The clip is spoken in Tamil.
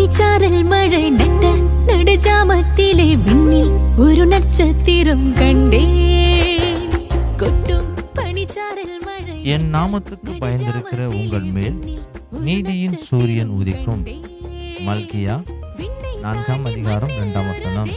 பனிச்சாரல் மழை நட்ட நடுஜாமத்திலே விண்ணில் ஒரு நட்சத்திரம் கண்டேன். கொட்டும் பனிச்சாரல் மழை. என் நாமத்துக்கு பயந்திருக்கிற உங்கள் மேல் நீதியின் சூரியன் உதிக்கும். மல்கியா 4 அதிகாரம் 2 வசனம்.